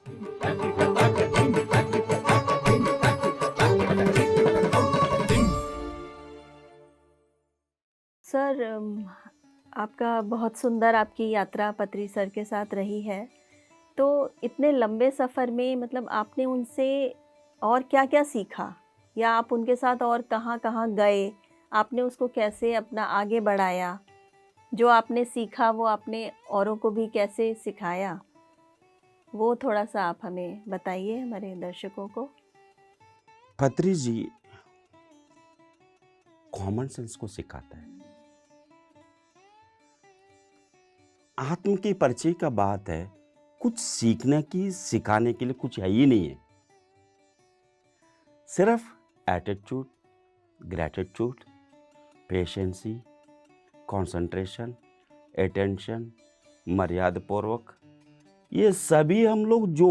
Sir, आपका बहुत सुंदर आपकी यात्रा पत्री सर के साथ रही है। तो इतने लंबे सफ़र में मतलब आपने उनसे और क्या-क्या सीखा? या आप उनके साथ और कहाँ-कहाँ गए? आपने उसको कैसे अपना आगे बढ़ाया? जो आपने सीखा वो आपने औरों को भी कैसे सिखाया? वो थोड़ा-सा आप हमें बताइए हमारे दर्शकों को। खत्री जी कॉमन सेंस को सिखाता है। आत्म के परिचय का बात है, कुछ सीखने की, सिखाने के लिए कुछ है ही नहीं है। सिर्फ attitude, gratitude, patience, concentration, attention, मर्यादपूर्वक, ये सभी हम लोग जो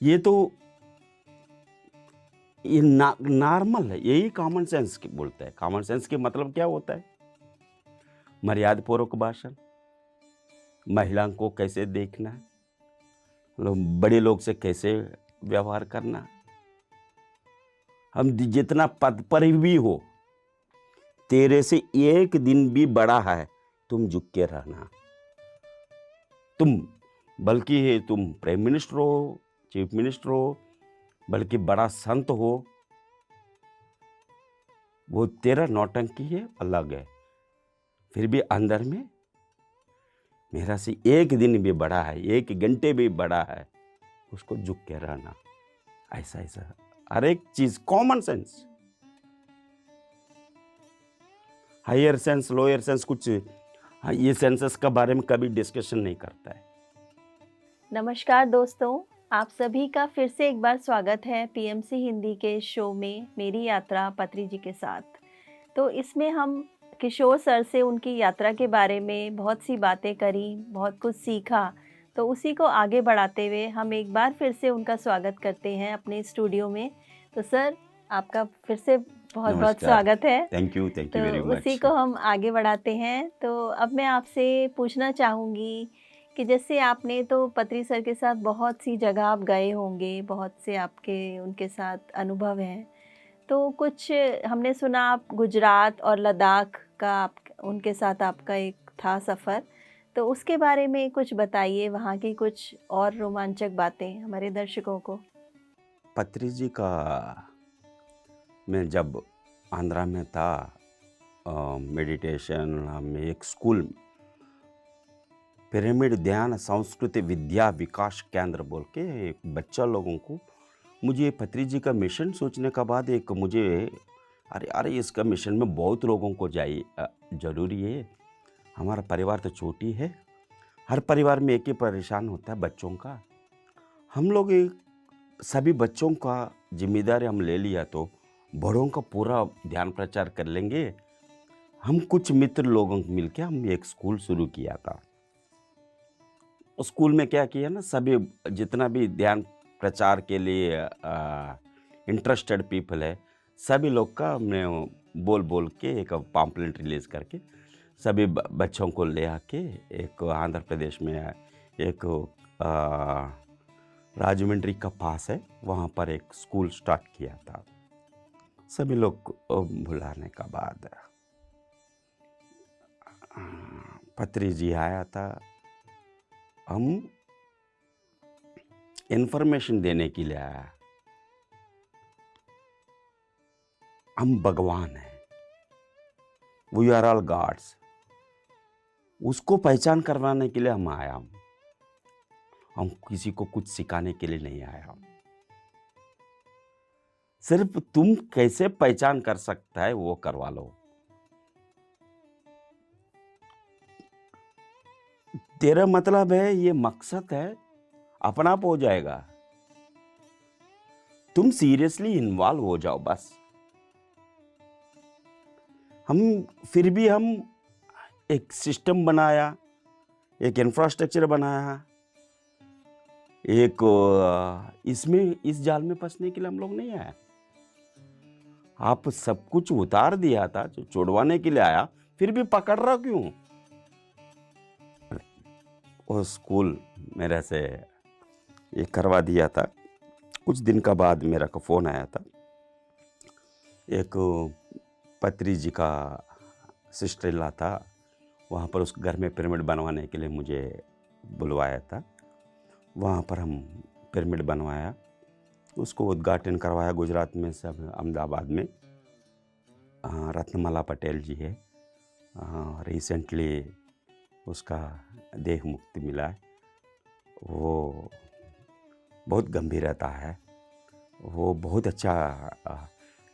ये तो ये नॉर्मल है, यही कॉमन सेंस की बोलते हैं। कॉमन सेंस के मतलब क्या होता है? मर्यादपूर्वक भाषण, महिलाओं को कैसे देखना है, बड़े लोग से कैसे व्यवहार करना, हम जितना पद पर भी हो, तेरे से एक दिन भी बड़ा है, तुम झुक के रहना। तुम बल्कि तुम प्राइम मिनिस्टर हो, चीफ मिनिस्टर हो, बल्कि बड़ा संत हो, वो तेरा नौटंकी है, अलग है। फिर भी अंदर में मेरा से एक दिन भी बड़ा है, एक घंटे भी बड़ा है, उसको झुक के रहना। ऐसा ऐसा हर एक चीज common sense, higher sense, lower sense, कुछ ये सेंसेस का बारे में कभी डिस्कशन नहीं करता है। नमस्कार दोस्तों, आप सभी का फिर से एक बार स्वागत है पीएमसी हिंदी के शो में मेरी यात्रा पत्री जी के साथ। तो इसमें हम किशोर सर से उनकी यात्रा के बारे में बहुत सी बातें करी, बहुत कुछ सीखा। तो उसी को आगे बढ़ाते हुए हम एक बार फिर से उनका स्वागत करते हैं अपने स्टूडियो में। तो सर, आपका फिर से बहुत-बहुत नमस्कार, स्वागत है। थैंक यू तो वेरी उसी मच। को हम आगे बढ़ाते हैं। तो अब मैं आपसे पूछना चाहूँगी कि जैसे आपने तो पत्री सर के साथ बहुत सी जगह आप गए होंगे, बहुत से आपके उनके साथ अनुभव हैं। तो कुछ हमने सुना आप गुजरात और लद्दाख का आप उनके साथ आपका एक था सफ़र। तो उसके बारे में कुछ बताइए, वहाँ की कुछ और रोमांचक बातें हमारे दर्शकों को। पत्री जी का मैं जब आंध्रा में था, मेडिटेशन में एक स्कूल, पिरामिड ध्यान संस्कृति विद्या विकास केंद्र बोल के एक बच्चा लोगों को, मुझे पत्री जी का मिशन सोचने का बाद एक मुझे अरे अरे इसका मिशन में बहुत लोगों को जरूरी है। हमारा परिवार तो छोटी है, हर परिवार में एक ही परेशान होता है बच्चों का। हम लोग सभी बच्चों का जिम्मेदारी हम ले लिया तो बड़ों का पूरा ध्यान प्रचार कर लेंगे। हम कुछ मित्र लोगों को मिलके हम एक स्कूल शुरू किया था। उस स्कूल में क्या किया ना, सभी जितना भी ध्यान प्रचार के लिए इंटरेस्टेड पीपल है, सभी लोग का हमने बोल बोल के एक पॉम्पलेट रिलीज करके सभी बच्चों को ले आके एक आंध्र प्रदेश में एक राजमंड्री का पास है, वहाँ पर एक स्कूल स्टार्ट किया था। सभी लोग को बुलाने का बाद पत्री जी आया था। हम इंफॉर्मेशन देने के लिए आया, हम भगवान हैं, वी आर ऑल गॉड्स, उसको पहचान करवाने के लिए हम आया। हम किसी को कुछ सिखाने के लिए नहीं आया। सिर्फ तुम कैसे पहचान कर सकता है वो करवा लो। तेरा मतलब है, ये मकसद है, अपना आप हो जाएगा। तुम सीरियसली इन्वॉल्व हो जाओ बस। फिर भी हम एक सिस्टम बनाया, एक इंफ्रास्ट्रक्चर बनाया, एक इसमें इस जाल में फंसने के लिए हम लोग नहीं आए। आप सब कुछ उतार दिया था जो छोड़वाने के लिए आया, फिर भी पकड़ रहा क्यों? वो स्कूल मेरे से ये करवा दिया था। कुछ दिन का बाद मेरा को फ़ोन आया था। एक पत्री जी का सिस्टर इन लॉ था, वहाँ पर उस घर में पिरामिड बनवाने के लिए मुझे बुलवाया था। वहाँ पर हम पिरामिड बनवाया, उसको उद्घाटन करवाया गुजरात में, सब अहमदाबाद में। रत्नमाला पटेल जी है, रिसेंटली उसका देह मुक्ति मिला है। वो बहुत गंभीरता है, वो बहुत अच्छा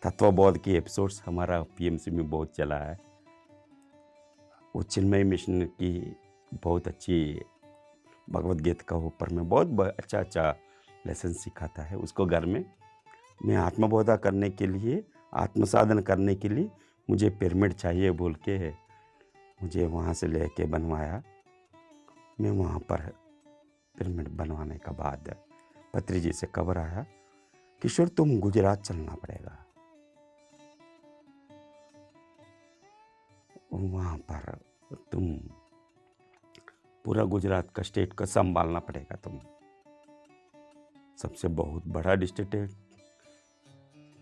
तत्वबोध की एपिसोड्स हमारा पीएमसी में बहुत चला है। वो चिन्मय मिशन की बहुत अच्छी भगवद गीता का ऊपर में बहुत अच्छा अच्छा लेसन सिखाता है। उसको घर में मैं आत्मबोधा करने के लिए, आत्मसाधन करने के लिए मुझे पिरामिड चाहिए बोल के मुझे वहाँ से लेके बनवाया। मैं वहाँ पर पिरामिड बनवाने का बाद पत्री जी से खबर आया, किशोर तुम गुजरात चलना पड़ेगा, वहाँ पर तुम पूरा गुजरात का स्टेट का संभालना पड़ेगा। तुम सबसे बहुत बड़ा डिस्ट्रिक्ट है,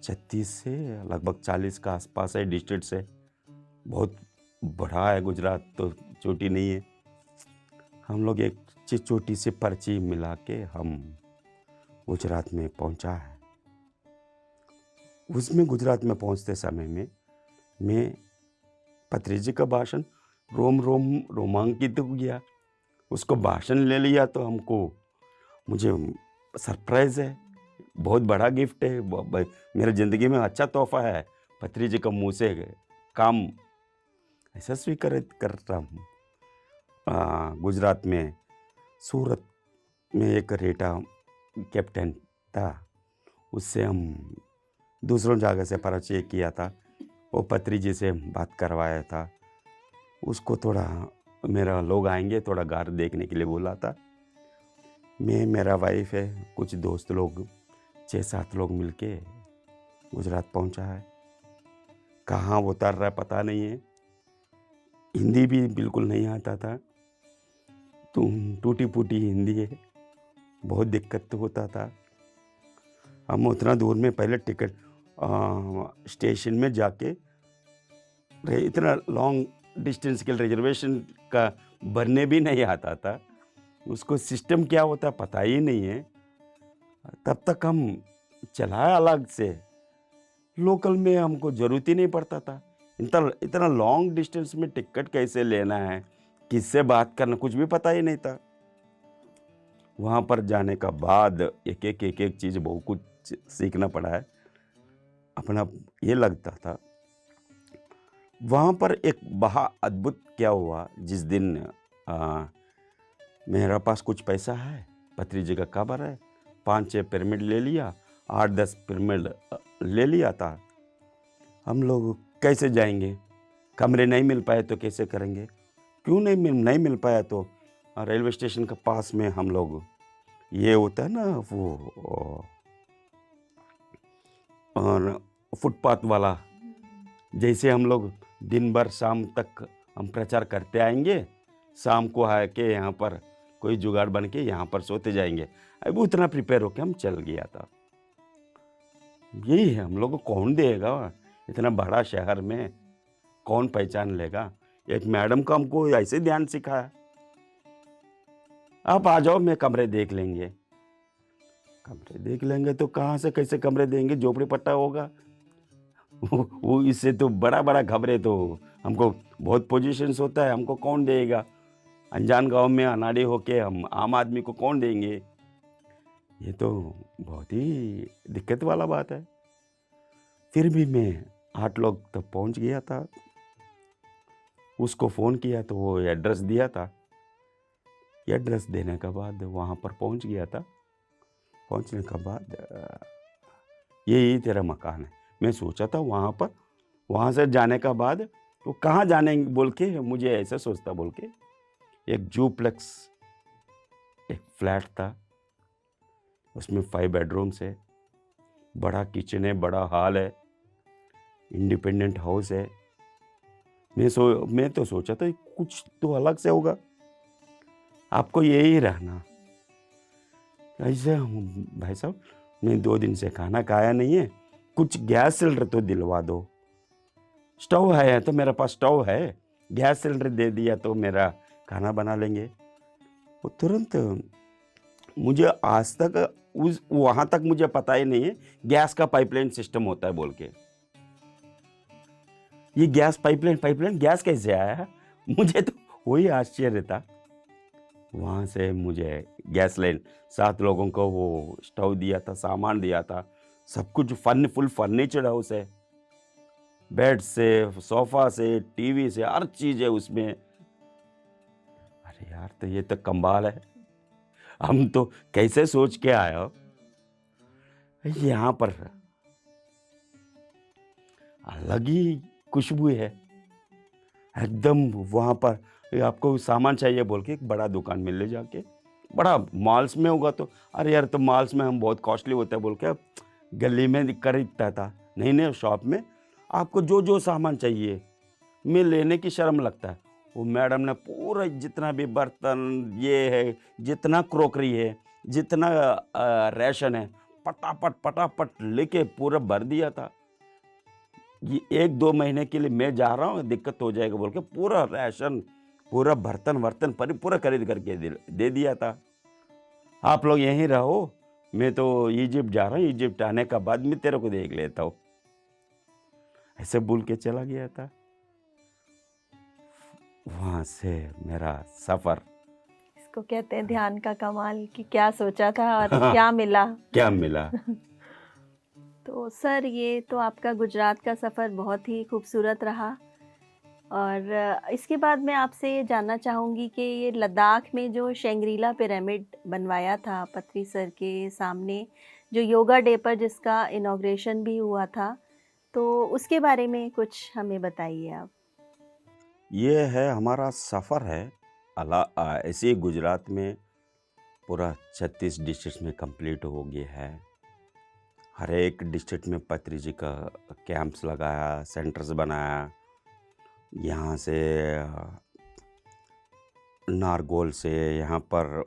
36 से लगभग 40 का आसपास है डिस्ट्रिक्ट से, बहुत बड़ा है गुजरात, तो छोटी नहीं है। हम लोग एक छोटी सी पर्ची मिला के हम गुजरात में पहुंचा है। उसमें गुजरात में पहुंचते समय में मैं पत्री जी का भाषण रोमांकित हो गया। उसको भाषण ले लिया तो मुझे सरप्राइज़ है, बहुत बड़ा गिफ्ट है, मेरे ज़िंदगी में अच्छा तोहफा है। पत्री जी का मुँह से काम ऐसा स्वीकार कर रहा हूँ। गुजरात में सूरत में एक रेटा कैप्टन था, उससे हम दूसरों जगह से परिचय किया था। वो पत्री जी से बात करवाया था। उसको थोड़ा मेरा लोग आएंगे थोड़ा घर देखने के लिए बोला था। मैं, मेरा वाइफ है, कुछ दोस्त लोग 6-7 लोग मिलके गुजरात पहुंचा है। कहाँ उतर रहा है पता नहीं है, हिंदी भी बिल्कुल नहीं आता था, टूटी फूटी हिंदी है, बहुत दिक्कत होता था। हम उतना दूर में पहले टिकट स्टेशन में जाके इतना लॉन्ग डिस्टेंस के रिजर्वेशन का भरने भी नहीं आता था, उसको सिस्टम क्या होता पता ही नहीं है। तब तक हम चलाए अलग से, लोकल में हमको ज़रूरत ही नहीं पड़ता था। इतना लॉन्ग डिस्टेंस में टिकट कैसे लेना है, किससे बात करना, कुछ भी पता ही नहीं था। वहाँ पर जाने का बाद एक एक चीज़ बहुत कुछ सीखना पड़ा है अपना। ये लगता था वहाँ पर एक बहा अद्भुत क्या हुआ, जिस दिन मेरा पास कुछ पैसा है, पत्री जी का खबर है, 5-6 पिरामिड ले लिया, 8-10 पिरामिड ले लिया था। हम लोग कैसे जाएंगे, कमरे नहीं मिल पाए तो कैसे करेंगे, क्यों नहीं मिल पाया तो रेलवे स्टेशन के पास में हम लोग, ये होता है ना वो और फुटपाथ वाला, जैसे हम लोग दिन भर शाम तक हम प्रचार करते आएंगे, शाम को आके यहाँ पर कोई जुगाड़ बन के यहाँ पर सोते जाएंगे। अब उतना प्रिपेयर होके हम चल गया था। यही है, हम लोग को कौन देगा, इतना बड़ा शहर में कौन पहचान लेगा। एक मैडम का हमको ऐसे ध्यान सिखाया, आप आ जाओ, मैं कमरे देख लेंगे। कमरे देख लेंगे तो कहाँ से कैसे कमरे देंगे, झोपड़ी पट्टा होगा। वो इससे तो बड़ा खबरें, तो हमको बहुत पोजीशंस होता है, हमको कौन देगा। अनजान गांव में अनाड़ी होके हम आम आदमी को कौन देंगे, ये तो बहुत ही दिक्कत वाला बात है। फिर भी मैं 8 लोग तक पहुंच गया था। उसको फ़ोन किया तो वो एड्रेस दिया था, एड्रेस देने के बाद वहाँ पर पहुंच गया था। पहुंचने के बाद यही तेरा मकान है। मैं सोचा था वहाँ पर, वहाँ से जाने का बाद वो कहाँ जाने बोल के मुझे ऐसा सोचता बोल के, एक जूप्लेक्स एक फ्लैट था, उसमें 5 बेडरूम्स है, बड़ा किचन है, बड़ा हॉल है, इंडिपेंडेंट हाउस है। मैं तो सोचा था कुछ तो अलग से होगा, आपको यही रहना। ऐसे भाई साहब, मैं 2 दिन से खाना खाया नहीं है, कुछ गैस सिलेंडर तो दिलवा दो। स्टोव है तो मेरे पास स्टोव है, गैस सिलेंडर दे दिया तो मेरा खाना बना लेंगे। वो तुरंत, मुझे आज तक उस वहाँ तक मुझे पता ही नहीं है गैस का पाइपलाइन सिस्टम होता है बोल के। ये गैस पाइपलाइन गैस कैसे आया? मुझे तो वही आश्चर्य था। वहाँ से मुझे गैस लाइन, 7 लोगों को वो स्टोव दिया था, सामान दिया था, सब कुछ फुल फर्नीचर हाउस है, बेड से, सोफा से, टीवी से, हर चीज़ है उसमें। अरे यार, तो ये तो कमाल है। हम तो कैसे सोच के आए हो। यहाँ पर अलग ही खुशबू है एकदम। वहाँ पर ये आपको सामान चाहिए बोल के एक बड़ा दुकान में ले जाके, बड़ा मॉल्स में होगा तो, अरे यार तो मॉल्स में हम बहुत कॉस्टली होता है बोल के अब गली में खरीदता था। नहीं नहीं, शॉप में आपको जो जो सामान चाहिए में लेने की शर्म लगता है। वो मैडम ने पूरा जितना भी बर्तन ये है, जितना क्रोकरी है, जितना राशन है, पटापट पटापट लेके पूरा भर दिया था। ये 1-2 महीने के लिए मैं जा रहा हूँ, दिक्कत हो जाएगा बोल के पूरा राशन, पूरा बर्तन वर्तन पूरा खरीद करके दे दिया था। आप लोग यहीं रहो, मैं तो इजिप्ट जा रहा हूँ, इजिप्ट आने का बाद में तेरे को देख लेता हूँ। ऐसे बोल के चला गया था। वहाँ से मेरा सफ़र इसको कहते हैं ध्यान का कमाल, कि क्या सोचा था और क्या मिला। क्या मिला। तो सर, ये तो आपका गुजरात का सफ़र बहुत ही खूबसूरत रहा। और इसके बाद मैं आपसे ये जानना चाहूँगी कि ये लद्दाख में जो शंग्रीला पिरामिड बनवाया था पत्री सर के सामने, जो योगा डे पर जिसका इनॉग्रेशन भी हुआ था, तो उसके बारे में कुछ हमें बताइए आप। ये है हमारा सफ़र है। ऐसे ही गुजरात में पूरा 36 डिस्ट्रिक्ट में कंप्लीट हो गया है। हर एक डिस्ट्रिक्ट में पत्री जी का कैंप्स लगाया, सेंटर्स बनाया। यहाँ से नारगोल से यहाँ पर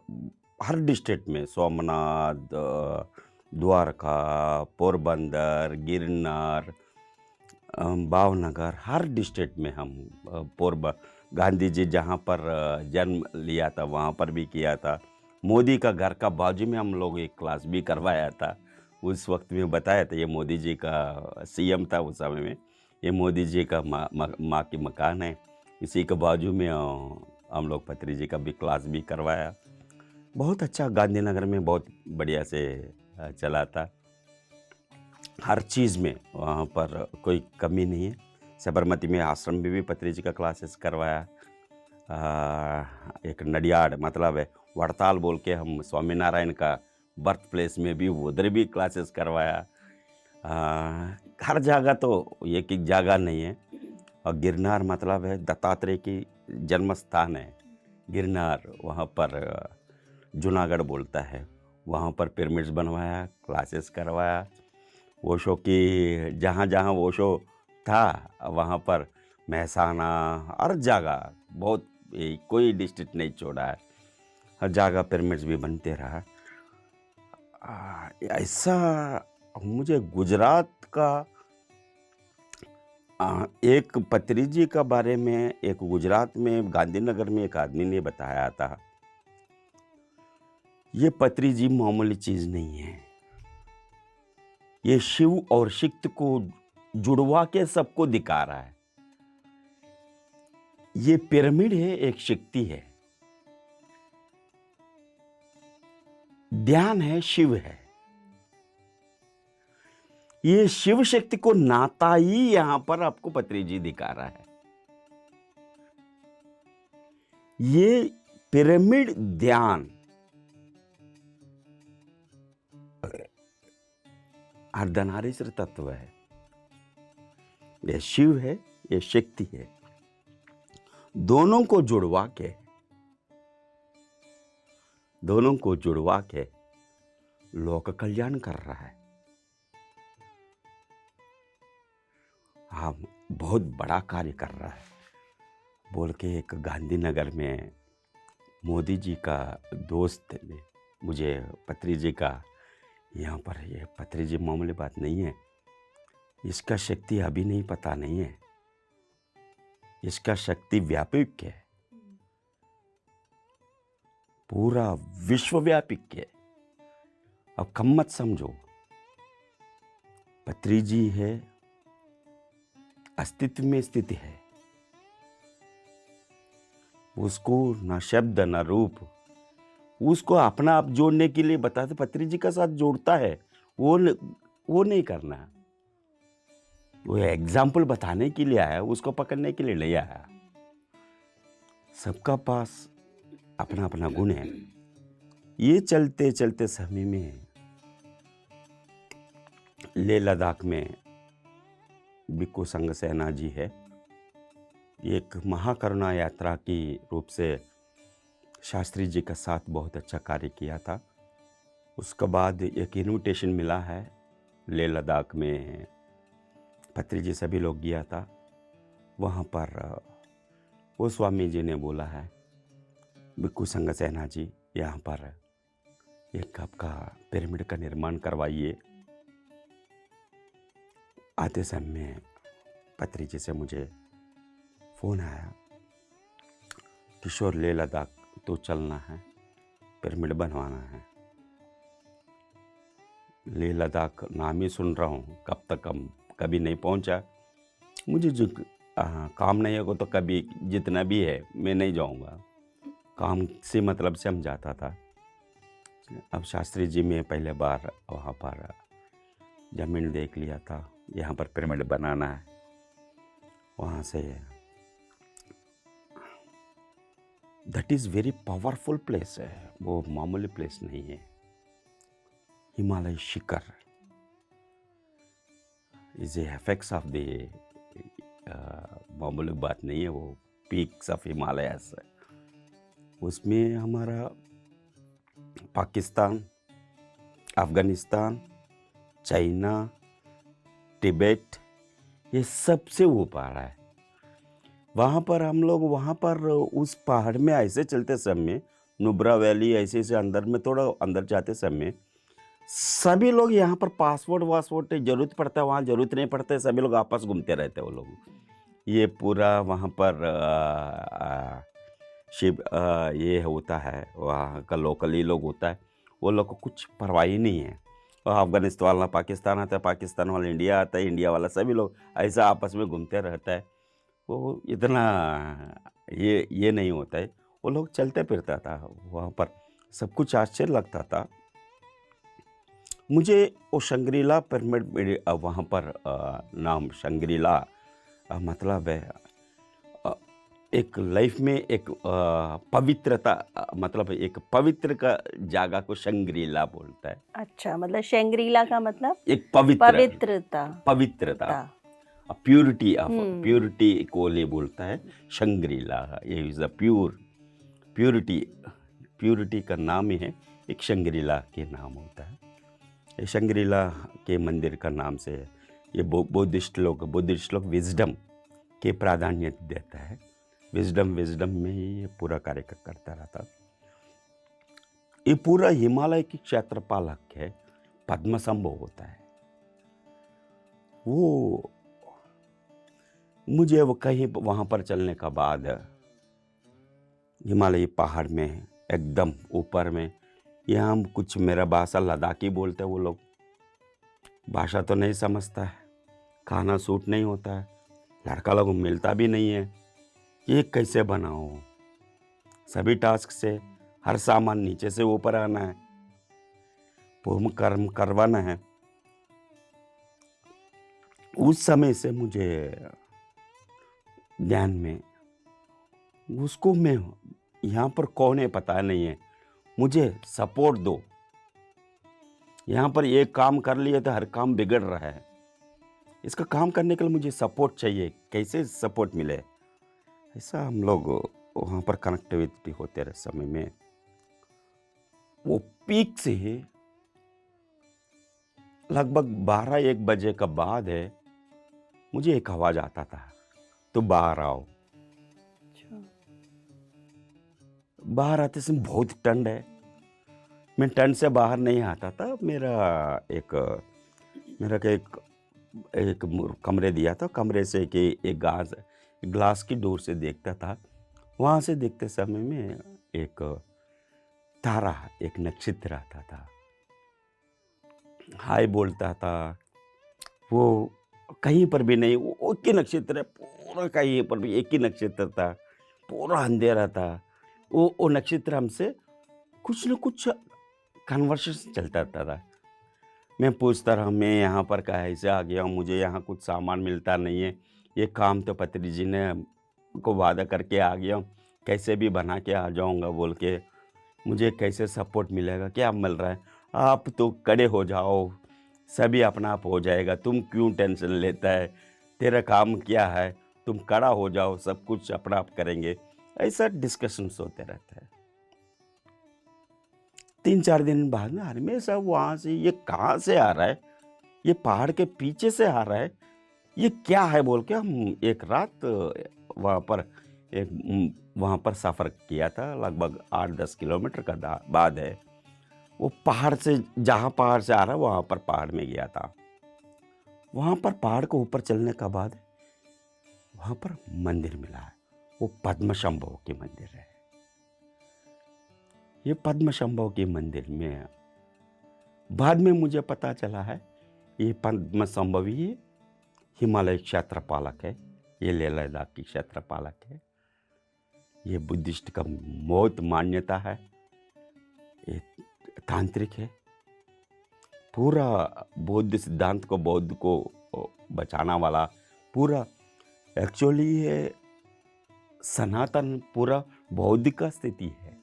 हर डिस्ट्रिक्ट में सोमनाथ, द्वारका, पोरबंदर, गिरनार, भावनगर, हर डिस्ट्रिक्ट में हम गांधी जी जहाँ पर जन्म लिया था वहाँ पर भी किया था। मोदी का घर का बाजू में हम लोग एक क्लास भी करवाया था। उस वक्त में बताया था, ये मोदी जी का सीएम था उस समय में, ये मोदी जी का माँ की मकान है, इसी के बाजू में हम लोग पत्री जी का भी क्लास भी करवाया। बहुत अच्छा, गांधीनगर में बहुत बढ़िया से चला था। हर चीज़ में वहाँ पर कोई कमी नहीं है। साबरमती में आश्रम में भी पत्री जी का क्लासेस करवाया। एक नडियाड मतलब है वड़ताल बोल के, हम स्वामीनारायण का बर्थ प्लेस में भी उधर भी क्लासेस करवाया। हर जगह तो एक एक जगह नहीं है। और गिरनार मतलब है दत्तात्रेय की जन्म स्थान है गिरनार, वहाँ पर जूनागढ़ बोलता है। वहाँ पर पिरामिड्स बनवाया, क्लासेस करवाया। ओशो की जहाँ जहाँ ओशो था वहाँ पर महसाना, हर जगह बहुत, कोई डिस्ट्रिक्ट नहीं छोड़ा है, हर जगह पिरामिड्स भी बनते रहा। ऐसा मुझे गुजरात का एक पत्री जी का बारे में, एक गुजरात में गांधीनगर में एक आदमी ने बताया था, ये पत्री जी मामूली चीज़ नहीं है, ये शिव और शक्ति को जुड़वा के सबको दिखा रहा है। ये पिरामिड है, एक शक्ति है, ध्यान है, शिव है। ये शिव शक्ति को नाता ही यहां पर आपको पत्री जी दिखा रहा है। ये पिरामिड ध्यान अर्धनारीश्वर तत्व है, ये शिव है, ये शक्ति है, दोनों को जुड़वा के लोक कल्याण कर रहा है। हम बहुत बड़ा कार्य कर रहा है बोल के एक गांधीनगर में मोदी जी का दोस्त ने मुझे पत्री जी का यहाँ पर ये पत्री जी मामूली बात नहीं है। इसका शक्ति अभी नहीं पता नहीं है, इसका शक्ति व्यापक है, पूरा विश्वव्यापी है। अब कम मत समझो, पत्री जी है, अस्तित्व में स्थिति है, उसको ना शब्द ना रूप, उसको अपना आप जोड़ने के लिए बताते पत्री जी का साथ जोड़ता है, वो नहीं करना। वो एग्जाम्पल बताने के लिए आया, उसको पकड़ने के लिए नहीं आया। सबका पास अपना अपना गुण है। ये चलते चलते समय में लेह लद्दाख में भिक्खु संघ सेना जी है, एक महाकरुणा यात्रा की रूप से शास्त्री जी का साथ बहुत अच्छा कार्य किया था। उसके बाद एक इनविटेशन मिला है लेह लद्दाख में, पत्री जी सभी लोग गया था। वहाँ पर वो स्वामी जी ने बोला है, भिक्खु संघ सेना जी यहाँ पर एक आपका पिरामिड का निर्माण करवाइए। आते समय पत्री जी से मुझे फ़ोन आया, किशोर लेह लद्दाख तो चलना है, पिरामिड बनवाना है। लेह लद्दाख नाम ही सुन रहा हूँ, कब तक हम कभी नहीं पहुँचा। मुझे जो काम नहीं होगा तो कभी जितना भी है मैं नहीं जाऊँगा, काम से मतलब से हम जाता था। अब शास्त्री जी में पहले बार वहाँ पर ज़मीन देख लिया था, यहाँ पर पिरामिड बनाना है। वहाँ से that is very powerful place है, वो मामूली प्लेस नहीं है। हिमालय शिखर is a effects of the मामूली बात नहीं है, वो पीक्स ऑफ हिमालयस है। उसमें हमारा पाकिस्तान, अफ़गानिस्तान, चाइना, तिब्बत, ये सबसे ऊपर है। वहाँ पर हम लोग वहाँ पर उस पहाड़ में ऐसे चलते समय, नुब्रा वैली ऐसे ऐसे अंदर में थोड़ा अंदर जाते समय सभी लोग यहाँ पर पासपोर्ट वासपोर्ट जरूरत पड़ता है, वहाँ जरूरत नहीं पड़ता है, सभी लोग आपस घूमते रहते हैं वो लोग। ये पूरा वहाँ पर शिव ये होता है, वहाँ का लोकली लोग होता है, वो लोग को कुछ परवाह ही नहीं है। और अफ़गानिस्तान वाला पाकिस्तान आता है, पाकिस्तान वाला इंडिया आता है, इंडिया वाला सभी लोग ऐसा आपस में घूमते रहता है। वो इतना ये नहीं होता है, वो लोग चलते फिरता था वहाँ पर, सब कुछ आश्चर्य लगता था मुझे। वो शंग्रीला पिरामिड वहाँ पर नाम शंग्रीला मतलब है एक लाइफ में एक पवित्रता, मतलब एक पवित्र का जगह को शंग्रीला बोलता है। अच्छा, मतलब शंग्रीला का मतलब एक पवित्रता, पवित्रता। प्योरिटी ऑफ प्योरिटी को ले बोलता है शंग्रीला। ये इज अ प्योरिटी का नाम ही है, एक शंग्रीला के नाम होता है। ये शंग्रीला के मंदिर का नाम से ये बुद्धिस्ट लोग विजडम के प्राधान्य देता है। विजडम में ही ये पूरा कार्य करता रहता। ये पूरा हिमालय की क्षेत्रपालक है, पद्मसंभव होता है। वो मुझे वो कहीं वहाँ पर चलने का बाद हिमालय पहाड़ में एकदम ऊपर में, यहाँ कुछ मेरा भाषा लद्दाखी बोलते हैं वो लोग, भाषा तो नहीं समझता है, खाना सूट नहीं होता है, लड़का लोग मिलता भी नहीं है, ये कैसे बनाओ। सभी टास्क से हर सामान नीचे से ऊपर आना है, पूर्ण कर्म करवाना है। उस समय से मुझे ध्यान में उसको मैं यहाँ पर कौन है पता नहीं है, मुझे सपोर्ट दो। यहाँ पर एक काम कर लिए तो हर काम बिगड़ रहा है, इसका काम करने के लिए मुझे सपोर्ट चाहिए, कैसे सपोर्ट मिले। ऐसा हम लोग वहाँ पर कनेक्टिविटी होते रहे समय में। वो पीक से ही लगभग 12-1 बजे का बाद है, मुझे एक आवाज आता था, तो बाहर आओ। बाहर आते समय बहुत ठंड है, मैं टेंट से बाहर नहीं आता था। एक मेरा के एक एक कमरे दिया था, कमरे से कि एक ग्लास की डोर से देखता था। वहाँ से देखते समय में एक तारा, एक नक्षत्र आता था, हाय बोलता था। वो कहीं पर भी नहीं, वो एक ही नक्षत्र है, पूरा कहीं पर भी एक ही नक्षत्र था, पूरा अंधेरा था। वो नक्षत्र हमसे कुछ न कुछ कन्वर्सेशन चलता रहता था। मैं पूछता रहा, मैं यहाँ पर कैसे आ गया हूँ, मुझे यहाँ कुछ सामान मिलता नहीं है, ये काम तो पत्री जी ने को वादा करके आ गया हूँ, कैसे भी बना के आ जाऊँगा बोल के। मुझे कैसे सपोर्ट मिलेगा, क्या मिल रहा है? आप तो खड़े हो जाओ, सभी अपना आप हो जाएगा, तुम क्यों टेंशन लेता है, तेरा काम क्या है, तुम खड़ा हो जाओ, सब कुछ अपना आप करेंगे। ऐसा डिस्कशंस होते रहते हैं। 3-4 दिन बाद में हमेशा वहाँ से ये कहाँ से आ रहा है, ये पहाड़ के पीछे से आ रहा है, ये क्या है बोल के हम एक रात वहाँ पर वहाँ पर सफ़र किया था। लगभग 8-10 किलोमीटर का बाद है। वो पहाड़ से, जहाँ पहाड़ से आ रहा है वहाँ पर पहाड़ में गया था। वहाँ पर पहाड़ को ऊपर चलने का बाद वहाँ पर मंदिर मिला है। वो पद्मशंभव की मंदिर है। ये पद्मशंभव के मंदिर में बाद में मुझे पता चला है, ये पद्मशंभव ही हिमालय क्षेत्रपालक है, ये लेह लद्दाख की क्षेत्रपालक है। ये बुद्धिस्ट का बहुत मान्यता है, ये तांत्रिक है। पूरा बौद्ध सिद्धांत को, बौद्ध को बचाना वाला पूरा, एक्चुअली ये सनातन पूरा बौद्ध का स्थिति है।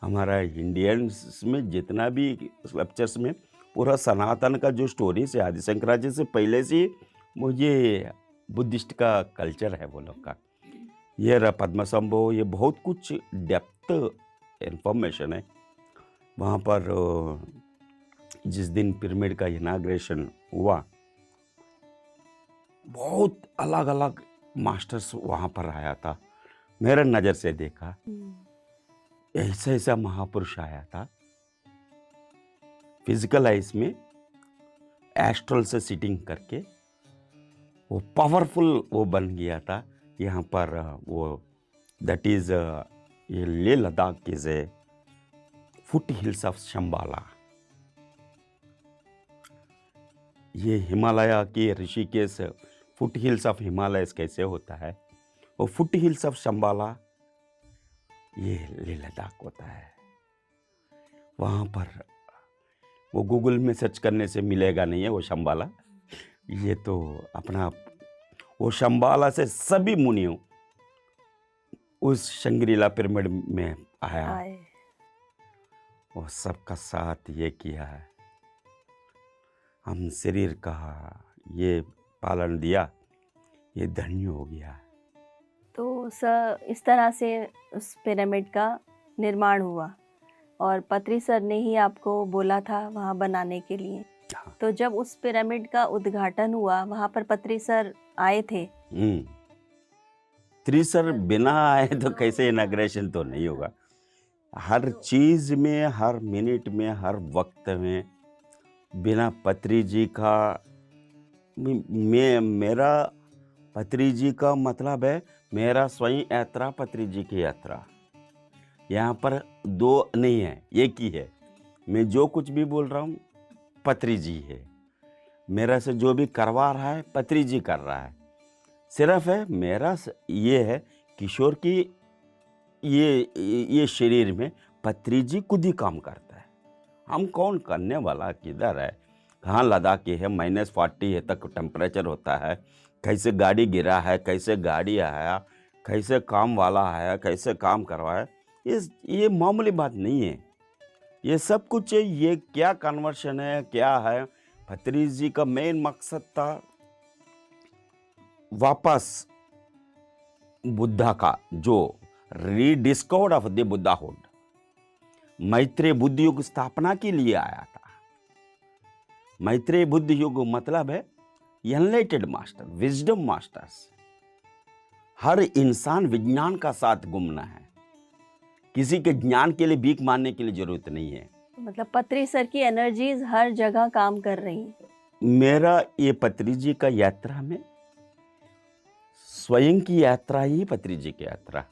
हमारा इंडियंस में जितना भी स्क्रिप्चर्स में पूरा सनातन का जो स्टोरी से आदि शंकराचार्य से पहले से मुझे बुद्धिस्ट का कल्चर है वो लोग का। ये रहा पद्मशंभव, ये बहुत कुछ डेप्थ इंफॉर्मेशन है। वहाँ पर जिस दिन पिरामिड का इनाग्रेशन हुआ, बहुत अलग अलग मास्टर्स वहाँ पर आया था। मेरे नज़र से देखा, ऐसा ऐसा महापुरुष आया था। फिजिकल आइज में एस्ट्रल से सिटिंग करके वो पावरफुल वो बन गया था। यहाँ पर वो दैट इज ये Leh Ladakh is a foot hills of Shambhala. ये हिमालय की Rishikesh foot hills of Himalaya कैसे होता है, वो फुट हिल्स ऑफ शंबाला ये लेह लद्दाख होता है। वहाँ पर वो गूगल में सर्च करने से मिलेगा नहीं है वो शंबाला। ये तो अपना वो शंबाला से सभी मुनियों उस शंग्रीला पिरामिड में आया और सबका साथ ये किया है। हम शरीर का ये पालन दिया, ये धन्य हो गया। तो सर इस तरह से उस पिरामिड का निर्माण हुआ और पत्री सर ने ही आपको बोला था वहाँ बनाने के लिए। हाँ। तो जब उस पिरामिड का उद्घाटन हुआ वहाँ पर पत्री सर आए थे। पत्री सर बिना आए तो कैसे इनाग्रेशन तो नहीं होगा। हर चीज में, हर मिनट में, हर वक्त में बिना पत्री जी का मेरा पत्री जी का मतलब है मेरा स्वयं यात्रा, पत्री जी की यात्रा। यहाँ पर दो नहीं है, एक ही है। मैं जो कुछ भी बोल रहा हूँ पत्री जी है, मेरा से जो भी करवा रहा है पत्री जी कर रहा है। सिर्फ है मेरा ये है किशोर की ये शरीर में पत्री जी खुद ही काम करता है। हम कौन करने वाला, किधर है, कहाँ लद्दाख की है, -40 है तक टेम्परेचर होता है, कैसे गाड़ी गिरा है, कैसे गाड़ी आया, कैसे काम वाला आया, कैसे काम करवाया, ये मामूली बात नहीं है। ये सब कुछ है, ये क्या कन्वर्शन है, क्या है। पत्री जी का मेन मकसद था वापस बुद्धा का जो rediscovered of the Buddhahood, Maitreya Buddha युग स्थापना के लिए आया था। मैत्रेय बुद्ध युग मतलब है एनलाइटेड मास्टर, विजडम मास्टर्स। हर इंसान विज्ञान का साथ घूमना है किसी के ज्ञान के लिए भीख मांगने के लिए ज़रूरत नहीं है। मतलब पत्री सर की एनर्जीज़ हर जगह काम कर रही हैं। मेरा ये पत्री जी का यात्रा में स्वयं की यात्रा ही पत्री जी की यात्रा।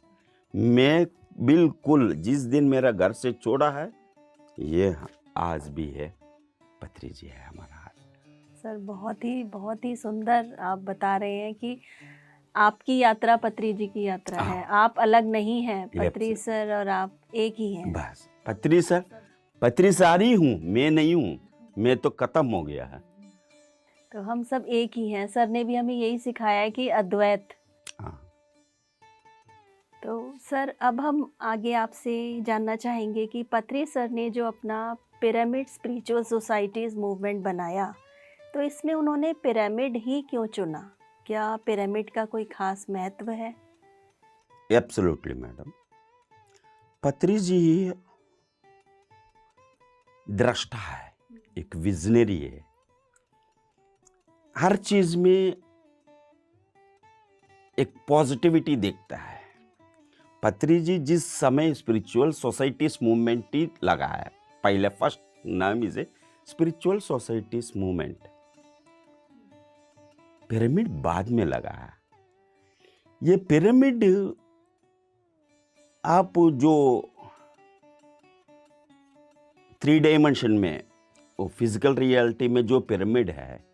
मैं बिल्कुल जिस दिन मेरा घर से छोड़ा है, ये आज भी है, पत्री जी है हमारा आज। सर बहुत ही सुंदर आप बता रहे हैं कि आपकी यात्रा पत्री जी की यात्रा है। आप अलग नहीं हैं, पत्री सर और आप एक ही हैं। बस पत्री सारी हूँ, मैं नहीं हूँ, मैं तो खत्म हो गया है। तो हम सब एक ही हैं। सर ने भी हमें यही सिखाया है कि अद्वैत। हाँ। तो सर अब हम आगे आपसे जानना चाहेंगे कि पत्री सर ने जो अपना पिरामिड स्पिरिचुअल सोसाइटीज़ मूवमेंट बनाया, तो इसमें उन्होंने पिरामिड ही क्यों चुना? क्या पिरामिड का कोई खास महत्व है? Absolutely madam. पत्री जी दृष्टा है, एक विजनरी है, हर चीज में एक पॉजिटिविटी देखता है। पत्री जी जिस समय स्पिरिचुअल सोसाइटीज मूवमेंट ही लगा है, पहले फर्स्ट नाम is spiritual societies movement, pyramid बाद में लगा है। ये पिरामिड आप जो 3 डायमेंशन में, वो फिजिकल रियलिटी में जो पिरामिड है,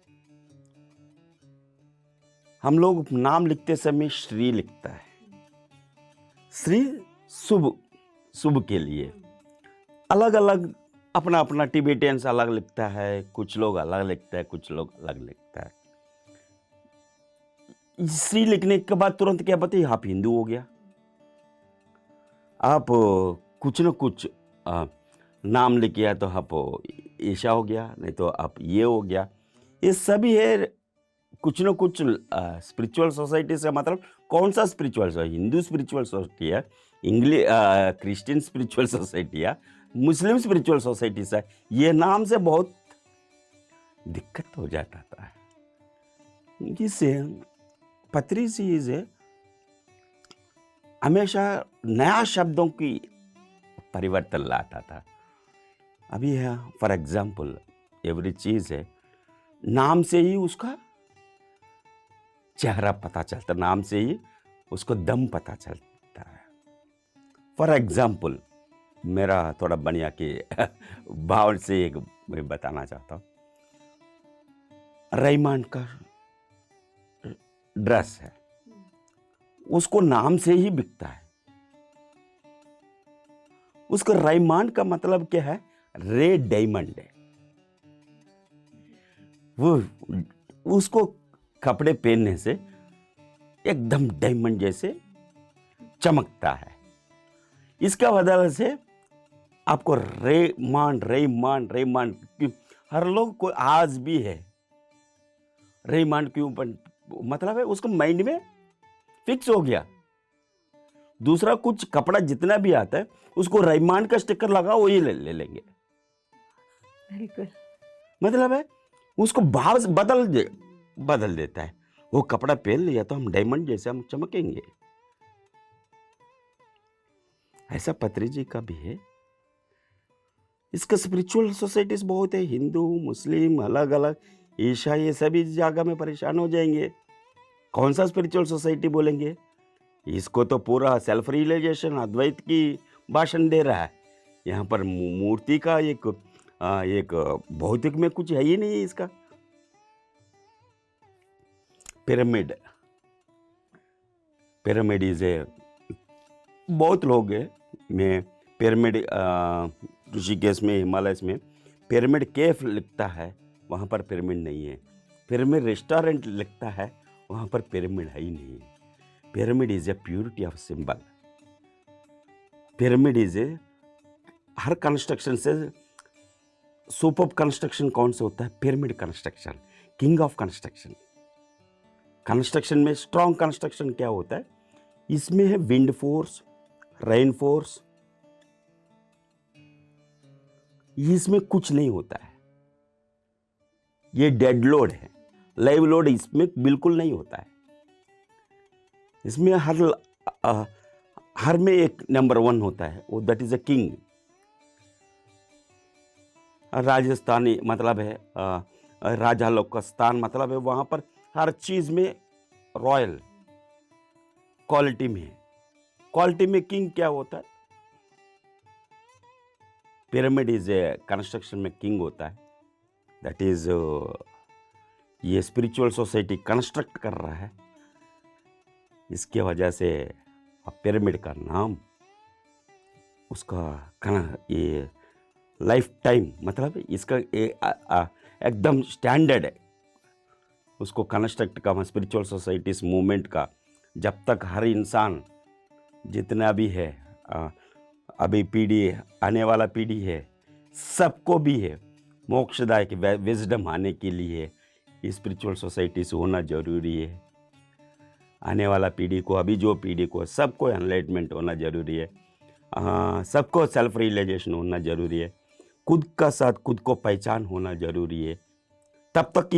हम लोग नाम लिखते समय श्री लिखता है। श्री शुभ के लिए अलग अलग अपना अपना टिबेटियंस अलग लिखता है, कुछ लोग अलग लिखता है, कुछ लोग अलग लिखता है। श्री लिखने के बाद तुरंत क्या बताइए, आप हिंदू हो गया, आप कुछ न कुछ नाम लिख किया तो आप ईशा हो गया, नहीं तो आप ये हो गया। ये सभी है कुछ न कुछ स्पिरिचुअल सोसाइटी से, मतलब कौन सा spiritual society, Hindu spiritual society है, इंग्लिश क्रिश्चियन स्पिरिचुअल सोसाइटी है, मुस्लिम स्पिरिचुअल सोसाइटी से, ये नाम से बहुत दिक्कत हो जाता था। जिससे पत्री जी से हमेशा नया शब्दों की परिवर्तन लाता था। अभी है फॉर एग्जाम्पल, एवरी चीज है नाम से ही उसका चेहरा पता चलता, नाम से ही उसको दम पता चलता है। फॉर एग्जाम्पल, मेरा थोड़ा बढ़िया के भाव से एक मैं बताना चाहता हूँ। रहमान का ड्रेस है, उसको नाम से ही बिकता है। उसका रहमान का मतलब क्या है? रेड डायमंड है। वो उसको कपड़े पहनने से एकदम डायमंड जैसे चमकता है। इसका वजह से आपको रेमान हर लोग को आज भी है रेमान क्यों, मतलब है उसको माइंड में फिक्स हो गया। दूसरा कुछ कपड़ा जितना भी आता है उसको रहमान का स्टिकर लगा, वो ही ले लेंगे। बिल्कुल, मतलब है उसको भाव बदल देता है। वो कपड़ा पहन लिया तो हम डायमंड जैसे हम चमकेंगे। ऐसा पत्री जी का भी है। इसका स्पिरिचुअल सोसाइटीज बहुत है, हिंदू मुस्लिम अलग अलग, ईसाई, ये सभी जगह में परेशान हो जाएंगे। कौन सा स्पिरिचुअल सोसाइटी बोलेंगे? इसको तो पूरा सेल्फ रियलाइजेशन अद्वैत की भाषण दे रहा है। यहाँ पर मूर्ति का एक भौतिक में कुछ है ही नहीं इसका। पिरामिड इज ए, बहुत लोग हैं, मैं पिरामिड ऋषिकेश में, हिमालय में पिरामिड केफ लिखता है, वहाँ पर पिरामिड नहीं है। पिरामिड रेस्टोरेंट लिखता है, वहाँ पर पिरामिड है ही नहीं। Pyramid is a purity of symbol. Pyramid is a, her construction से सुपर कंस्ट्रक्शन कौन सा होता है? Pyramid construction, king of construction. Construction में स्ट्रॉन्ग कंस्ट्रक्शन क्या होता है? इसमें है विंड फोर्स, रेन फोर्स, इसमें कुछ नहीं होता है। ये डेड लोड है, लाइव लोड इसमें बिल्कुल नहीं होता है। इसमें हर में एक नंबर वन होता है, वो that is a king. Rajasthani मतलब है राजा लोग का स्थान, मतलब है वहां पर हर चीज में रॉयल क्वालिटी में है। क्वालिटी में किंग क्या होता है? पिरामिड इज ए कंस्ट्रक्शन में किंग होता है। दैट इज ये स्पिरिचुअल सोसाइटी कंस्ट्रक्ट कर रहा है, इसके वजह से पिरामिड का नाम उसका ये लाइफ टाइम, मतलब इसका एकदम स्टैंडर्ड है उसको कंस्ट्रक्ट का स्पिरिचुअल सोसाइटीज मूवमेंट का। जब तक हर इंसान जितना भी है अभी पीढ़ी आने वाला पीढ़ी है, सबको भी है मोक्षदायक विजडम आने के लिए स्पिरिचुअल सोसाइटीज होना जरूरी है। आने वाला पीढ़ी को, अभी जो पीढ़ी को, सबको एनलाइटमेंट होना जरूरी है। सबको सेल्फ रियलाइजेशन होना जरूरी है। खुद का साथ खुद को पहचान होना जरूरी है। तब तक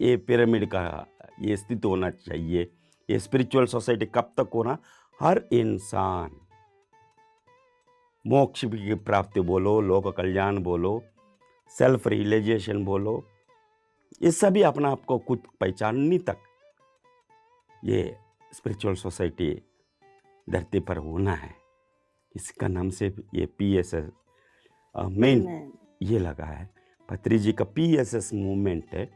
ये पिरामिड का ये स्थिति होना चाहिए। ये स्पिरिचुअल सोसाइटी कब तक होना? हर इंसान मोक्ष की प्राप्ति बोलो, लोक कल्याण बोलो, सेल्फ रियलाइजेशन बोलो, ये सभी अपना आपको खुद पहचानने तक ये स्पिरिचुअल सोसाइटी धरती पर होना है। इसका नाम से ये PSS मेन ये लगा है। पत्री जी का PSS मूवमेंट है।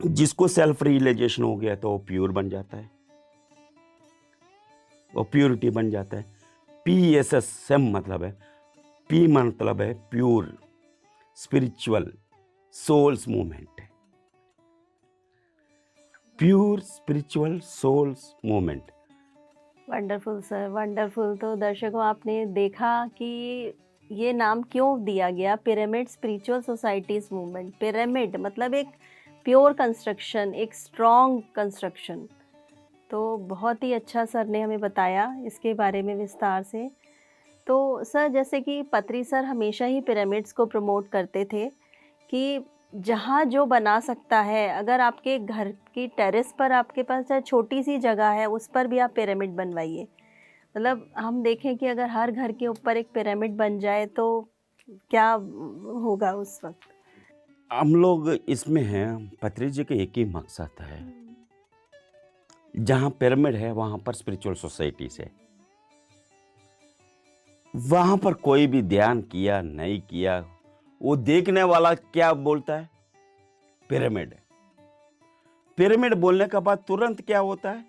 जिसको सेल्फ रियलाइजेशन हो गया तो वो प्योर बन जाता है, वो प्योरिटी बन जाता है। PSS सेम मतलब है, P मतलब है प्योर स्पिरिचुअल सोल्स मूवमेंट है, pure spiritual souls movement. Wonderful sir, wonderful. तो दर्शकों, आपने देखा कि ये नाम क्यों दिया गया, pyramid spiritual societies movement. Pyramid मतलब एक प्योर कंस्ट्रक्शन, एक स्ट्रॉन्ग कंस्ट्रक्शन। तो बहुत ही अच्छा सर ने हमें बताया इसके बारे में विस्तार से। तो सर, जैसे कि पत्री सर हमेशा ही पिरामिड्स को प्रमोट करते थे कि जहाँ जो बना सकता है, अगर आपके घर की टेरेस पर आपके पास चाहे छोटी सी जगह है, उस पर भी आप पिरामिड बनवाइए। मतलब हम देखें कि अगर हर घर के ऊपर एक पिरामिड बन जाए तो क्या होगा उस वक्त। हम लोग इसमें हैं, पत्री जी का एक ही मकसद है, जहाँ पिरामिड है वहाँ पर स्पिरिचुअल सोसाइटीज है। वहाँ पर कोई भी ध्यान किया नहीं किया, वो देखने वाला क्या बोलता है? पिरामिड। पिरामिड बोलने के बाद तुरंत क्या होता है?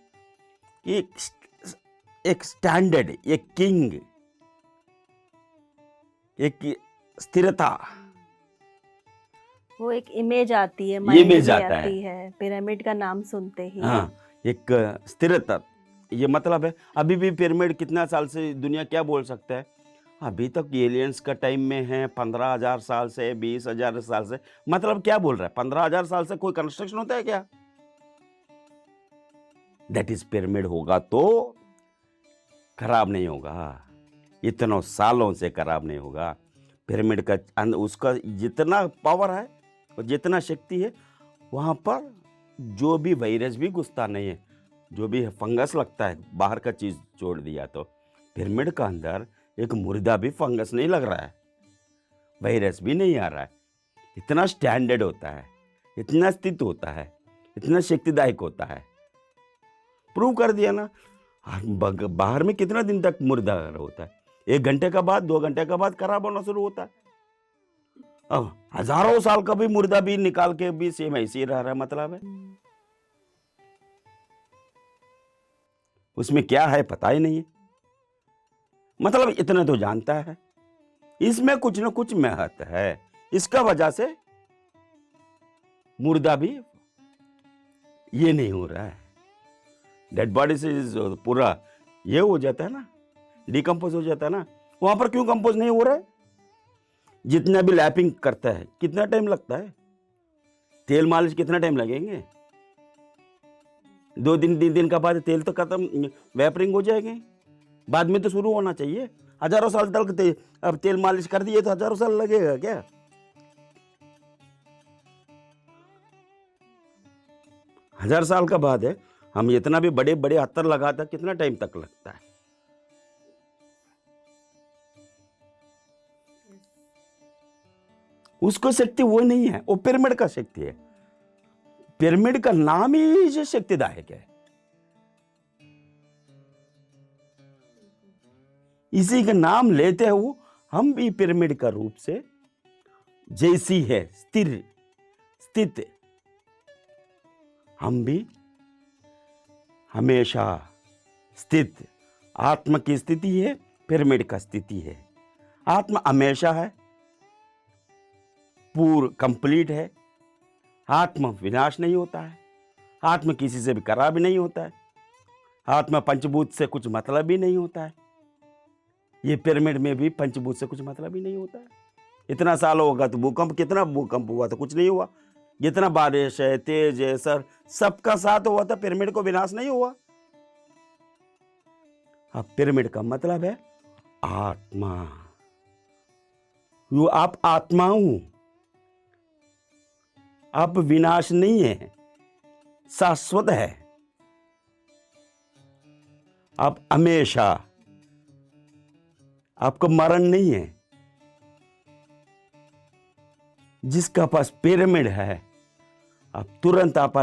एक स्टैंडर्ड, एक किंग, एक स्थिरता, वो एक इमेज आती है, माइंड इमेज में आता आती है पिरामिड का नाम सुनते ही। हाँ, एक स्थिरता। ये मतलब है अभी भी पिरामिड कितना साल से दुनिया क्या बोल सकता है? अभी तक एलियंस का टाइम में है, 15,000 साल से, 20,000 साल से। मतलब क्या बोल रहा है? 15,000 साल से कोई कंस्ट्रक्शन होता है क्या? दैट इज पिरामिड होगा तो खराब नहीं होगा, इतनों सालों से खराब नहीं होगा। पिरामिड का उसका जितना पावर है और जितना शक्ति है, वहाँ पर जो भी वायरस भी घुसता नहीं है, जो भी फंगस लगता है, बाहर का चीज़ छोड़ दिया तो पिरामिड का अंदर एक मुर्दा भी फंगस नहीं लग रहा है, वायरस भी नहीं आ रहा है। इतना स्टैंडर्ड होता है, इतना स्थित होता है, इतना शक्तिदायक होता है। प्रूव कर दिया ना। बाहर में कितना दिन तक मुर्दा होता है? 1 घंटे का बाद, 2 घंटे का बाद खराब होना शुरू होता है। अब हजारों साल का भी मुर्दा भी निकाल के भी सेम ऐसे ही रह रहा है। मतलब है उसमें क्या है पता ही नहीं है। मतलब इतना तो जानता है, इसमें कुछ ना कुछ महत्व है। इसका वजह से मुर्दा भी ये नहीं हो रहा है, डेड बॉडी से पूरा ये हो जाता है ना, डिकम्पोज हो जाता है ना। वहां पर क्यों कंपोज नहीं हो रहा है? जितना भी लैपिंग करता है कितना टाइम लगता है? तेल मालिश कितना टाइम लगेंगे? 2 दिन 3 दिन का बाद तेल तो खत्म, वेपरिंग हो जाएंगे। बाद में तो शुरू होना चाहिए। हजारों साल तक अब तेल मालिश कर दिए तो हजारों साल लगेगा क्या? हजार साल का बाद है, हम इतना भी बड़े बड़े अत्तर लगाता कितना टाइम तक लगता है। उसको शक्ति वो नहीं है, वो पिरामिड का शक्ति है। पिरामिड का नाम ही जो शक्तिदायक है, इसी का नाम लेते हुए हम भी पिरामिड का रूप से जैसी है स्थिर स्थित, हम भी हमेशा स्थित। आत्मा की स्थिति है, पिरामिड का स्थिति है। आत्मा हमेशा है, पूर्ण कंप्लीट है। आत्मा विनाश नहीं होता है, आत्मा किसी से भी करा भी नहीं होता है, आत्मा पंचभूत से कुछ मतलब ही नहीं होता है। ये पिरामिड में भी पंचभूत से कुछ मतलब ही नहीं होता है। इतना साल होगा तो भूकंप, कितना भूकंप हुआ था, कुछ नहीं हुआ। जितना बारिश है, तेज है, सर सबका साथ हुआ था, पिरामिड को विनाश नहीं हुआ। अब पिरामिड का मतलब है आत्मा। यो आप आत्मा हूं, आप विनाश नहीं है, शाश्वत है। आप हमेशा, आपको मरण नहीं है। जिसका पास पिरामिड है, आप तुरंत आप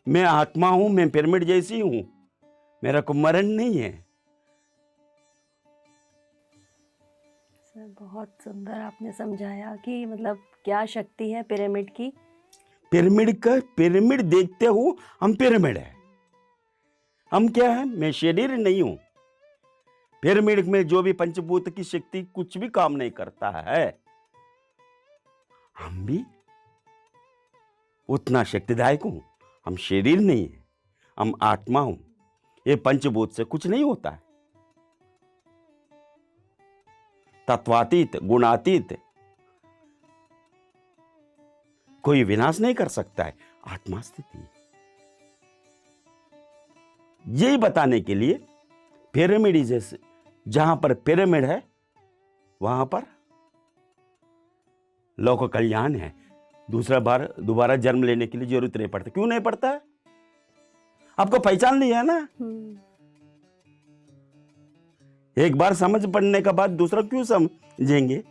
मैं आत्मा हूं, मैं पिरामिड जैसी हूं, मेरा को मरण नहीं है। सर बहुत सुंदर आपने समझाया कि मतलब क्या शक्ति है पिरामिड की। पिरामिड देखते हो, हम पिरामिड है। हम क्या है, मैं शरीर नहीं हूं। पिरामिड में जो भी पंचभूत की शक्ति कुछ भी काम नहीं करता है, हम भी उतना शक्तिदायक हूं। हम शरीर नहीं है, हम आत्मा हूं। ये पंचभूत से कुछ नहीं होता है। तत्वातीत, गुणातीत, कोई विनाश नहीं कर सकता है। आत्मा स्थिति, यही बताने के लिए पिरामिड जैसे, जहां पर पिरामिड है वहां पर लोक कल्याण है। दूसरा बार दोबारा जन्म लेने के लिए जरूरत नहीं पड़ता। क्यों नहीं पड़ता है? आपको पहचान नहीं है ना। एक बार समझ पड़ने के बाद दूसरा क्यों समझेंगे?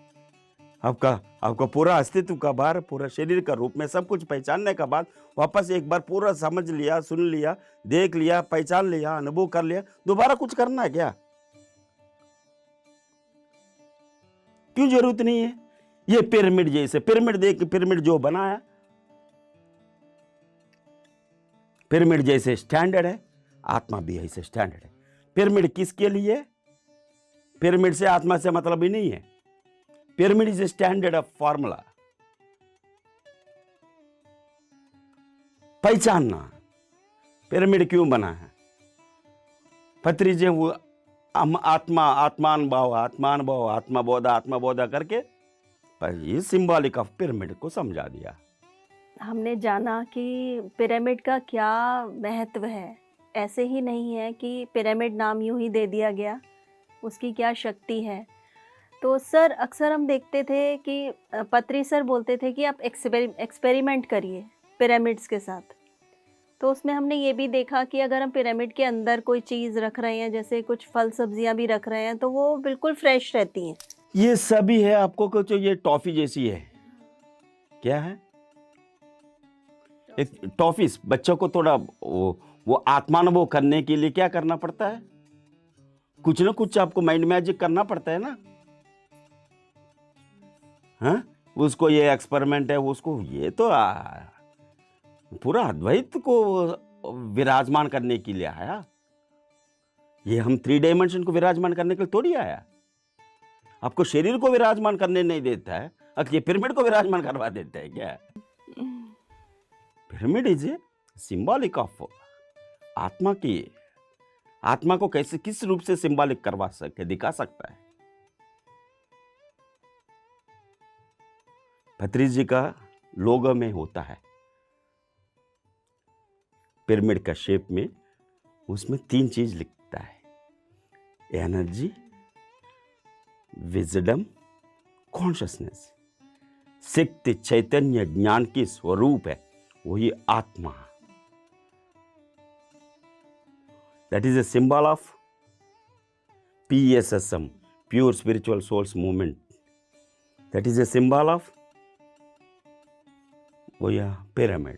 आपका पूरा अस्तित्व का बार, पूरा शरीर का रूप में सब कुछ पहचानने के बाद वापस एक बार पूरा समझ लिया, सुन लिया, देख लिया, पहचान लिया, अनुभव कर लिया, दोबारा कुछ करना है क्या? क्यों जरूरत नहीं है? ये पिरामिड जैसे, पिरामिड देख, पिरामिड जो बनाया, पिरामिड जैसे स्टैंडर्ड है, आत्मा भी ऐसे स्टैंडर्ड है। पिरामिड किसके लिए? पिरामिड से आत्मा से मतलब ही नहीं है। Pyramid is a standard of formula. पहचानना पिरामिड क्यों बना है। पत्री जी वो हम आत्मान भाव, आत्मा बोधा करके ये सिंबॉलिक ऑफ पिरामिड को समझा दिया। हमने जाना कि पिरामिड का क्या महत्व है। ऐसे ही नहीं है कि पिरामिड नाम यूं ही दे दिया गया, उसकी क्या शक्ति है। तो सर अक्सर हम देखते थे कि पत्री सर बोलते थे कि आप एक्सपेरिमेंट करिए पिरामिड्स के साथ। तो उसमें हमने ये भी देखा कि अगर हम पिरामिड के अंदर कोई चीज़ रख रहे हैं, जैसे कुछ फल सब्जियां भी रख रहे हैं, तो वो बिल्कुल फ्रेश रहती हैं। ये सभी है। आपको कुछ ये टॉफी जैसी है, क्या है? एक टॉफीज बच्चों को थोड़ा वो आत्मानुभव करने के लिए क्या करना पड़ता है? कुछ ना कुछ आपको माइंड मैजिक करना पड़ता है ना। हाँ, उसको ये एक्सपेरिमेंट है, उसको ये तो पूरा अद्वैत को विराजमान करने के लिए आया। ये हम 3 डायमेंशन को विराजमान करने के लिए थोड़ी आया। आपको शरीर को विराजमान करने नहीं देता है, अब ये पिरामिड को विराजमान करवा देता है क्या? Pyramid is a symbolic of आत्मा की। आत्मा को कैसे, किस रूप से सिंबॉलिक करवा सके, दिखा सकता है। पत्री जी का लोगो में होता है पिरामिड का शेप में, उसमें 3 चीज लिखता है, एनर्जी, विजडम, कॉन्शियसनेस। शक्ति, चैतन्य, ज्ञान की स्वरूप है, वही आत्मा। That is a symbol of PSSM, Pure Spiritual Souls Movement. That is a symbol of वो या पिरामिड.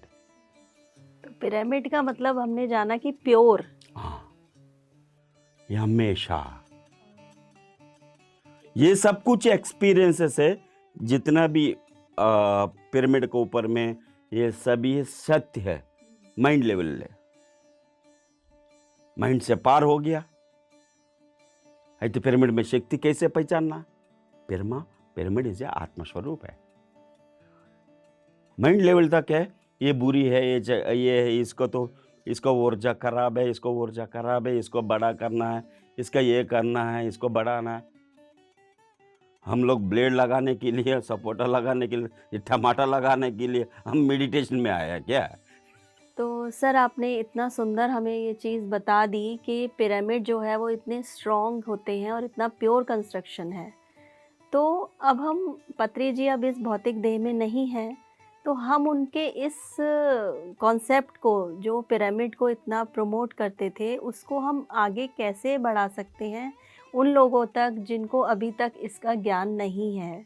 तो पिरामिड का मतलब हमने जाना कि प्योर. हाँ, ये हमेशा ये सब कुछ एक्सपीरियंसेस है. जितना भी पिरामिड के ऊपर में ये सभी सत्य है. माइंड लेवल है, माइंड से पार हो गया है. तो पिरामिड में शक्ति कैसे पहचानना? पिरामिड इज आत्मस्वरूप है. माइंड लेवल तक है, ये बुरी है, ये है, इसको ऊर्जा खराब है, इसको ऊर्जा खराब है, इसको बड़ा करना है, इसका ये करना है, इसको बढ़ाना है. हम लोग ब्लेड लगाने के लिए, सपोर्टर लगाने के लिए, टमाटर लगाने के लिए हम मेडिटेशन में आए हैं क्या? तो सर आपने इतना सुंदर हमें ये चीज़ बता दी कि पिरामिड जो है वो इतने स्ट्रॉन्ग होते हैं और इतना प्योर कंस्ट्रक्शन है. तो अब हम पत्री जी अब इस भौतिक देह में नहीं हैं, तो हम उनके इस कॉन्सेप्ट को जो पिरामिड को इतना प्रमोट करते थे उसको हम आगे कैसे बढ़ा सकते हैं उन लोगों तक जिनको अभी तक इसका ज्ञान नहीं है?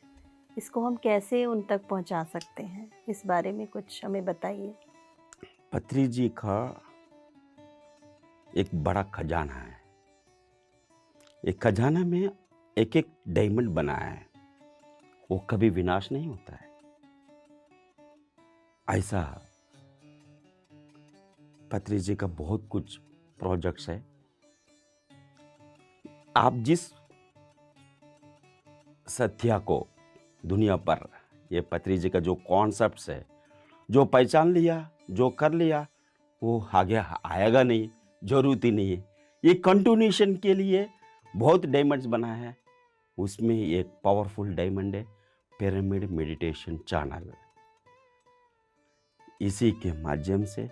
इसको हम कैसे उन तक पहुंचा सकते हैं? इस बारे में कुछ हमें बताइए. पत्री जी का एक बड़ा खजाना है. एक खजाना में एक एक डायमंड बना है, वो कभी विनाश नहीं होता है. ऐसा पत्री जी का बहुत कुछ प्रोजेक्ट्स है. आप जिस सत्या को दुनिया पर, ये पत्री जी का जो कॉन्सेप्ट्स है, जो पहचान लिया, जो कर लिया, वो आगे आएगा नहीं, जरूरत ही नहीं है. ये कंटिन्यूएशन के लिए बहुत डायमंड्स बना है. उसमें एक पावरफुल डायमंड है पिरामिड मेडिटेशन चैनल. इसी के माध्यम से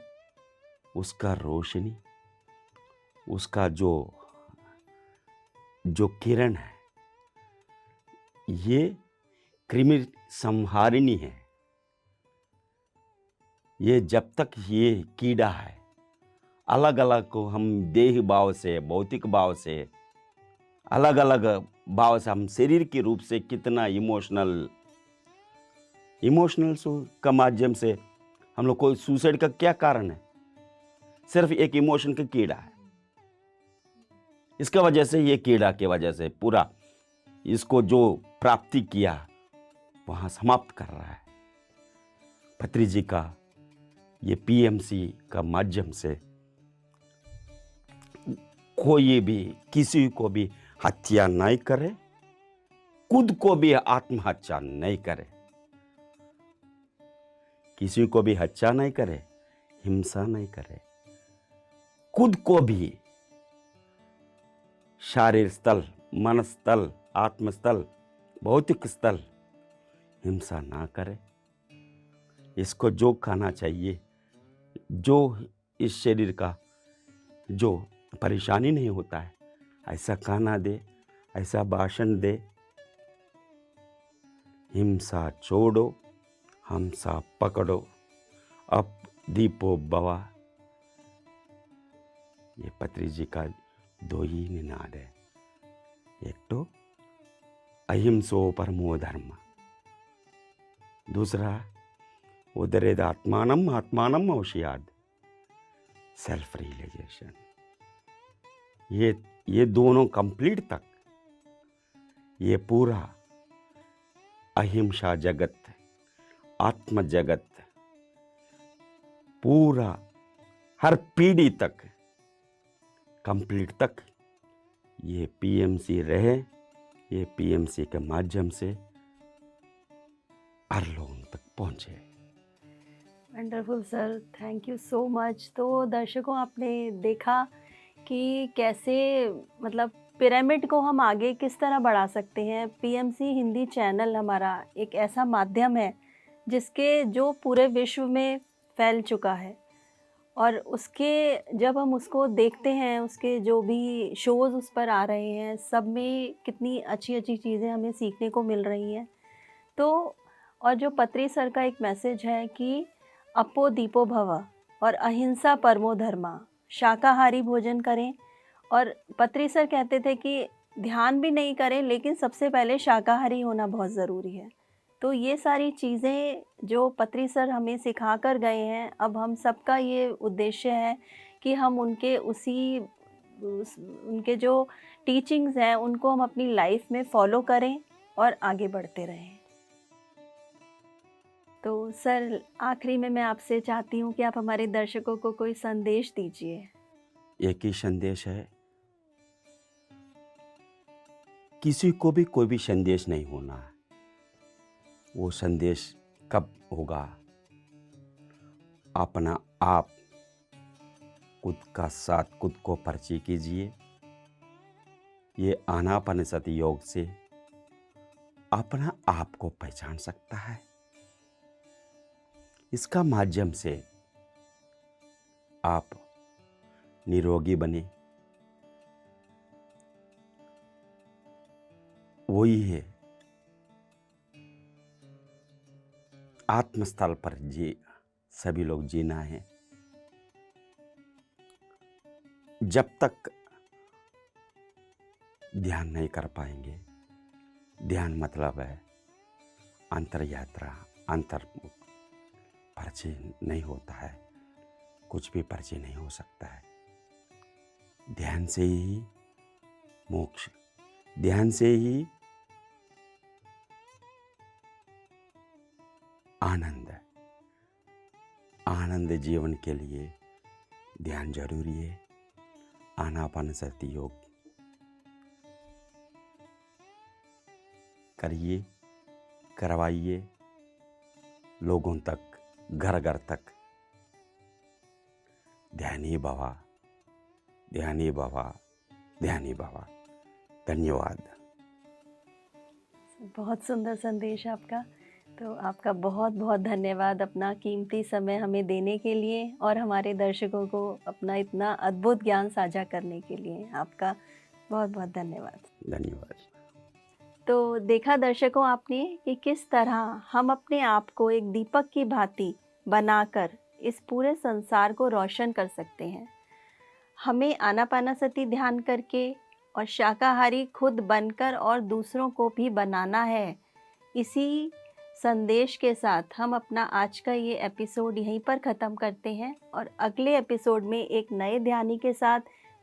उसका रोशनी, उसका जो किरण है, ये कृमि संहारिणी है. ये जब तक ये कीड़ा है, अलग अलग को हम देह भाव से, भौतिक भाव से, अलग अलग भाव से, हम शरीर के रूप से कितना इमोशनल का माध्यम से हम लोग को सुसाइड का क्या कारण है? सिर्फ एक इमोशन का कीड़ा है. इसका वजह से, ये कीड़ा की वजह से पूरा इसको जो प्राप्ति किया वहां समाप्त कर रहा है. पत्री जी का ये पीएमसी का माध्यम से कोई भी किसी को भी हत्या नहीं करे, खुद को भी आत्महत्या नहीं करे, किसी को भी हत्या नहीं करे, हिंसा नहीं करे, खुद को भी शारीर स्थल, मन स्थल, आत्म स्थल, भौतिक स्थल हिंसा ना करे. इसको जो खाना चाहिए, जो इस शरीर का जो परेशानी नहीं होता है, ऐसा खाना दे, ऐसा भाषण दे. हिंसा छोड़ो, हमसा पकड़ो, अब दीपो भवा. ये पत्री जी का दो ही निनाद है. एक तो अहिंसो परमो धर्म, दूसरा उदरेद आत्मानम आत्मानम औषयाद, सेल्फ रियलाइजेशन. ये दोनों कंप्लीट तक ये पूरा अहिंसा जगत, आत्म जगत, पूरा हर पीढ़ी तक कंप्लीट तक ये पीएमसी रहे. ये पीएमसी के माध्यम से हर लोगों तक पहुंचे. Wonderful sir, thank you so much. तो दर्शकों, आपने देखा कि कैसे मतलब पिरामिड को हम आगे किस तरह बढ़ा सकते हैं. पीएमसी हिंदी चैनल हमारा एक ऐसा माध्यम है जिसके जो पूरे विश्व में फैल चुका है, और उसके जब हम उसको देखते हैं, उसके जो भी शोज़ उस पर आ रहे हैं, सब में कितनी अच्छी अच्छी चीज़ें हमें सीखने को मिल रही हैं. तो और जो पत्री सर का एक मैसेज है कि अपो दीपो भव और अहिंसा परमो धर्मा, शाकाहारी भोजन करें, और पत्री सर कहते थे कि ध्यान भी नहीं करें लेकिन सबसे पहले शाकाहारी होना बहुत ज़रूरी है। तो ये सारी चीज़ें जो पत्री सर हमें सिखा कर गए हैं, अब हम सबका ये उद्देश्य है कि हम उनके जो टीचिंग्स हैं उनको हम अपनी लाइफ में फॉलो करें और आगे बढ़ते रहें। तो सर आखिरी में मैं आपसे चाहती हूँ कि आप हमारे दर्शकों को कोई संदेश दीजिए। एक ही संदेश है, किसी को भी कोई भी संदेश नहीं होना है। वो संदेश कब होगा? अपना आप खुद का साथ खुद को परिचय कीजिए। ये आनापानसति योग से अपना आप को पहचान सकता है। इसका माध्यम से आप निरोगी बने। वही है आत्मस्थल पर सभी लोग जीना है। जब तक ध्यान नहीं कर पाएंगे, ध्यान मतलब है अंतर यात्रा, अंतर परिचय नहीं होता है, कुछ भी परिचय नहीं हो सकता है। ध्यान से ही मोक्ष, ध्यान से ही आनंद। आनंद जीवन के लिए ध्यान जरूरी है। आनापानसति योग करिए, करवाइए लोगों तक, घर घर तक। ध्यानी भवा, ध्यानी भवा, ध्यानी भवा। धन्यवाद। बहुत सुंदर संदेश आपका। तो आपका बहुत बहुत धन्यवाद अपना कीमती समय हमें देने के लिए और हमारे दर्शकों को अपना इतना अद्भुत ज्ञान साझा करने के लिए। आपका बहुत बहुत धन्यवाद। धन्यवाद। तो देखा दर्शकों आपने कि किस तरह हम अपने आप को एक दीपक की भांति बनाकर इस पूरे संसार को रोशन कर सकते हैं। हमें आनापानासति ध्यान करके और शाकाहारी खुद बनकर और दूसरों को भी बनाना है। इसी संदेश के साथ हम अपना आज का ये एपिसोड यहीं पर ख़त्म करते हैं और अगले एपिसोड में एक नए ध्यानी के साथ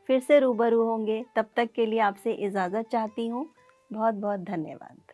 फिर से रूबरू होंगे। तब तक के लिए आपसे इजाज़त चाहती हूँ। बहुत बहुत धन्यवाद।